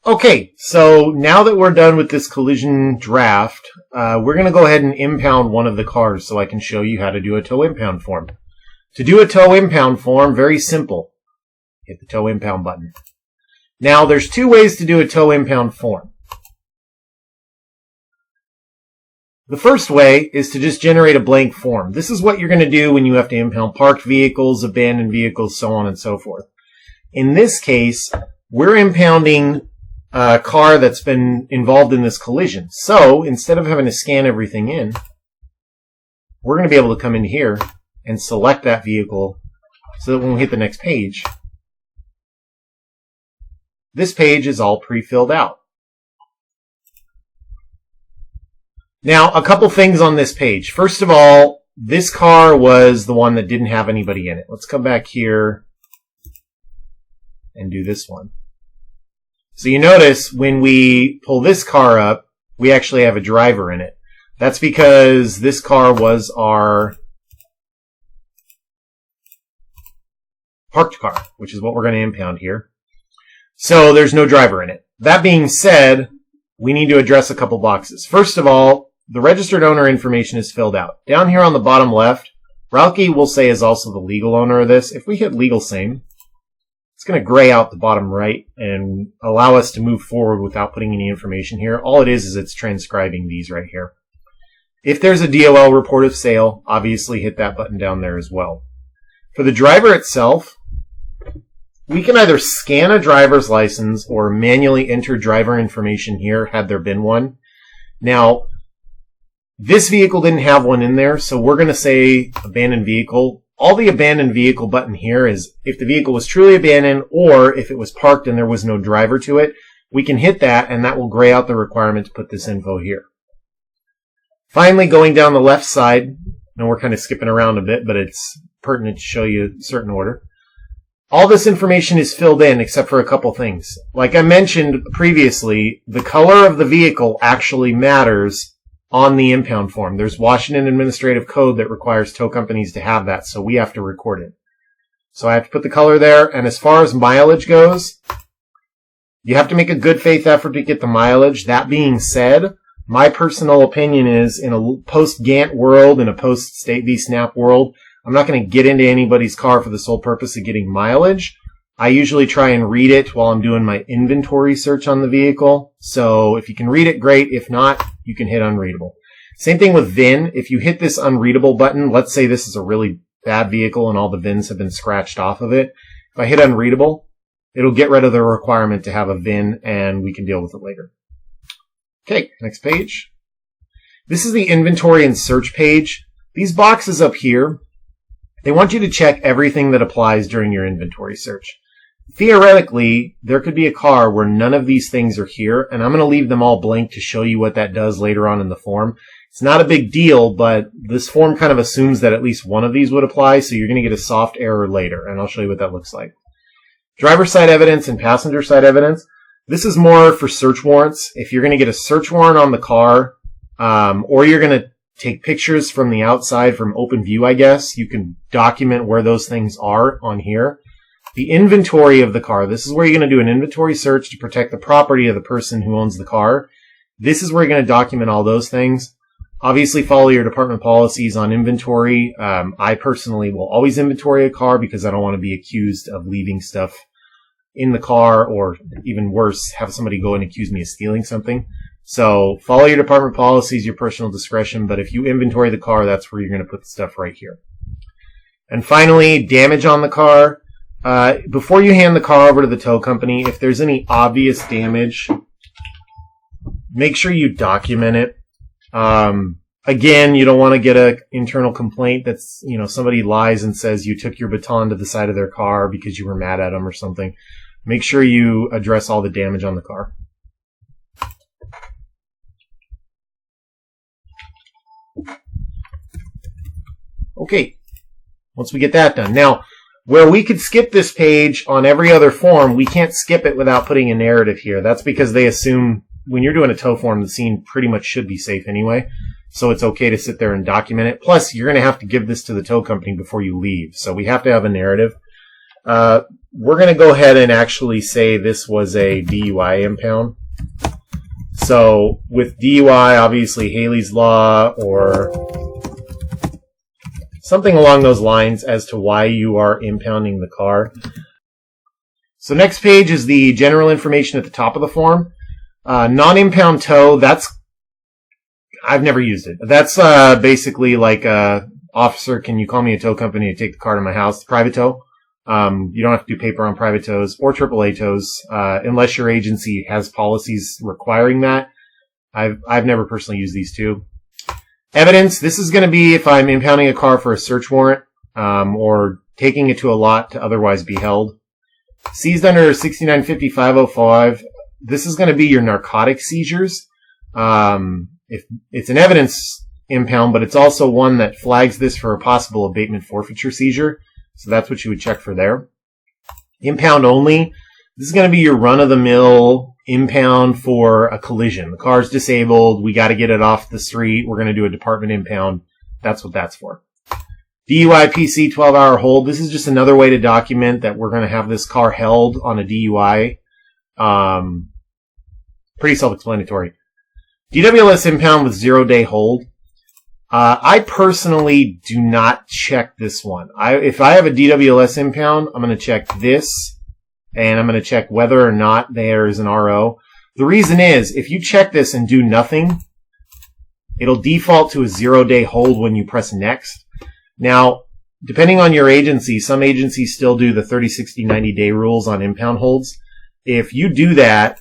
Okay, so now that we're done with this collision draft, we're going to go ahead and impound one of the cars so I can show you how to do a tow impound form. To do a tow impound form, very simple. Hit the tow impound button. Now, there's two ways to do a tow impound form. The first way is to just generate a blank form. This is what you're going to do when you have to impound parked vehicles, abandoned vehicles, so on and so forth. In this case, we're impounding a car that's been involved in this collision. So, instead of having to scan everything in, we're going to be able to come in here and select that vehicle so that when we hit the next page, this page is all pre-filled out. Now, a couple things on this page. First of all, this car was the one that didn't have anybody in it. Let's come back here and do this one. So you notice when we pull this car up, we actually have a driver in it. That's because this car was our parked car, which is what we're going to impound here. So there's no driver in it. That being said, we need to address a couple boxes. First of all, the registered owner information is filled out. Down here on the bottom left, Ralki will say is also the legal owner of this. If we hit legal same, it's going to gray out the bottom right and allow us to move forward without putting any information here. All it is it's transcribing these right here. If there's a DOL report of sale, obviously hit that button down there as well. For the driver itself, we can either scan a driver's license or manually enter driver information here, had there been one. Now, this vehicle didn't have one in there, so we're going to say abandoned vehicle. All the abandoned vehicle button here is if the vehicle was truly abandoned or if it was parked and there was no driver to it, we can hit that and that will gray out the requirement to put this info here. Finally, going down the left side, and we're kind of skipping around a bit, but it's pertinent to show you a certain order. All this information is filled in except for a couple things. Like I mentioned previously, the color of the vehicle actually matters on the impound form. There's Washington Administrative Code that requires tow companies to have that, so we have to record it. So I have to put the color there, and as far as mileage goes, you have to make a good faith effort to get the mileage. That being said, my personal opinion is in a post-Gantt world, in a post-State v. Snap world, I'm not going to get into anybody's car for the sole purpose of getting mileage. I usually try and read it while I'm doing my inventory search on the vehicle. So if you can read it, great. If not, you can hit unreadable. Same thing with VIN. If you hit this unreadable button, let's say this is a really bad vehicle and all the VINs have been scratched off of it. If I hit unreadable, it'll get rid of the requirement to have a VIN and we can deal with it later. Okay, next page. This is the inventory and search page. These boxes up here, they want you to check everything that applies during your inventory search. Theoretically, there could be a car where none of these things are here, and I'm going to leave them all blank to show you what that does later on in the form. It's not a big deal, but this form kind of assumes that at least one of these would apply, so you're going to get a soft error later, and I'll show you what that looks like. Driver side evidence and passenger side evidence. This is more for search warrants. If you're going to get a search warrant on the car, or you're going to take pictures from the outside from open view, I guess, you can document where those things are on here. The inventory of the car. This is where you're going to do an inventory search to protect the property of the person who owns the car. This is where you're going to document all those things. Obviously, follow your department policies on inventory. I personally will always inventory a car because I don't want to be accused of leaving stuff in the car, or even worse, have somebody go and accuse me of stealing something. So follow your department policies, your personal discretion, but if you inventory the car, that's where you're going to put the stuff right here. And finally, damage on the car. Before you hand the car over to the tow company, if there's any obvious damage, make sure you document it. Again, you don't want to get an internal complaint that's, somebody lies and says you took your baton to the side of their car because you were mad at them or something. Make sure you address all the damage on the car. Okay, once we get that done. Now, where we could skip this page on every other form, we can't skip it without putting a narrative here. That's because they assume when you're doing a tow form, the scene pretty much should be safe anyway. So it's okay to sit there and document it. Plus, you're going to have to give this to the tow company before you leave. So we have to have a narrative. We're going to go ahead and actually say this was a DUI impound. So with DUI, obviously Haley's Law or something along those lines as to why you are impounding the car. So next page is the general information at the top of the form. Non-impound tow, I've never used it. That's basically like, officer, can you call me a tow company to take the car to my house? Private tow. You don't have to do paper on private tows or AAA tows, unless your agency has policies requiring that. I've never personally used these two. Evidence, this is going to be if I'm impounding a car for a search warrant, or taking it to a lot to otherwise be held. Seized under 6950-505, this is going to be your narcotic seizures. If it's an evidence impound, but it's also one that flags this for a possible abatement forfeiture seizure. So that's what you would check for there. Impound only. This is going to be your run-of-the-mill impound for a collision. The car's disabled. We got to get it off the street. We're going to do a department impound. That's what that's for. DUI PC 12-hour hold. This is just another way to document that we're going to have this car held on a DUI. Pretty self-explanatory. DWLS impound with 0-day hold. I personally do not check this one. If I have a DWLS impound, I'm going to check this, and I'm going to check whether or not there is an RO. The reason is, if you check this and do nothing, it'll default to a 0-day hold when you press next. Now, depending on your agency, some agencies still do the 30, 60, 90-day rules on impound holds. If you do that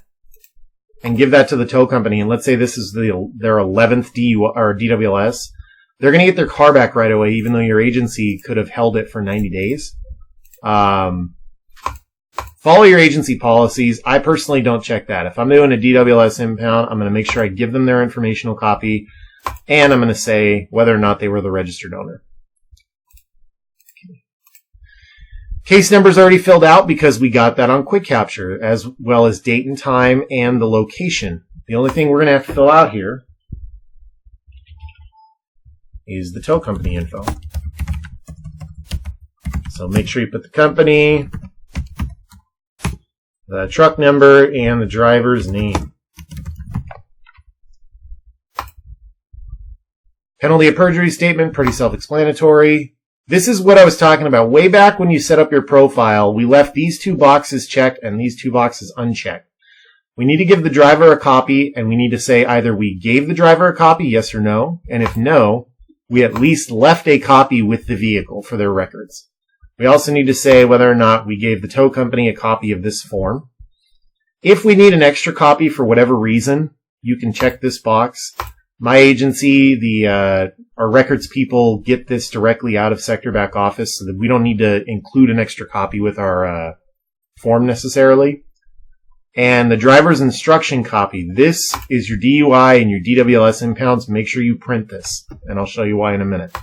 and give that to the tow company, and let's say this is their 11th DWLS, they're going to get their car back right away, even though your agency could have held it for 90 days. Follow your agency policies. I personally don't check that. If I'm doing a DWLS impound, I'm going to make sure I give them their informational copy, and I'm going to say whether or not they were the registered owner. Case number's already filled out because we got that on quick capture, as well as date and time and the location. The only thing we're going to have to fill out here is the tow company info. So make sure you put the company, the truck number, and the driver's name. Penalty of perjury statement, pretty self-explanatory. This is what I was talking about. Way back when you set up your profile, we left these two boxes checked and these two boxes unchecked. We need to give the driver a copy, and we need to say either we gave the driver a copy, yes or no, and if no, we at least left a copy with the vehicle for their records. We also need to say whether or not we gave the tow company a copy of this form. If we need an extra copy for whatever reason, you can check this box. My agency, our records people get this directly out of sector back office, so that we don't need to include an extra copy with our form necessarily. And the driver's instruction copy. This is your DUI and your DWLS impounds. Make sure you print this, and I'll show you why in a minute.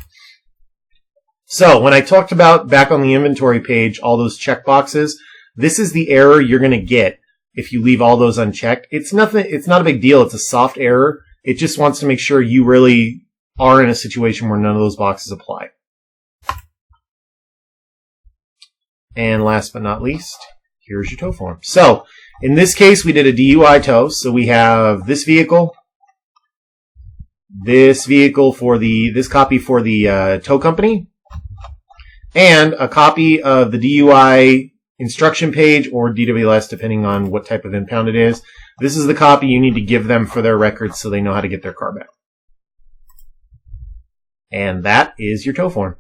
So when I talked about back on the inventory page, all those check boxes, this is the error you're going to get if you leave all those unchecked. It's nothing. It's not a big deal. It's a soft error. It just wants to make sure you really are in a situation where none of those boxes apply. And last but not least, here's your tow form. So in this case, we did a DUI tow. So we have this vehicle for this copy for the tow company, and a copy of the DUI instruction page or DWLS, depending on what type of impound it is. This is the copy you need to give them for their records so they know how to get their car back. And that is your tow form.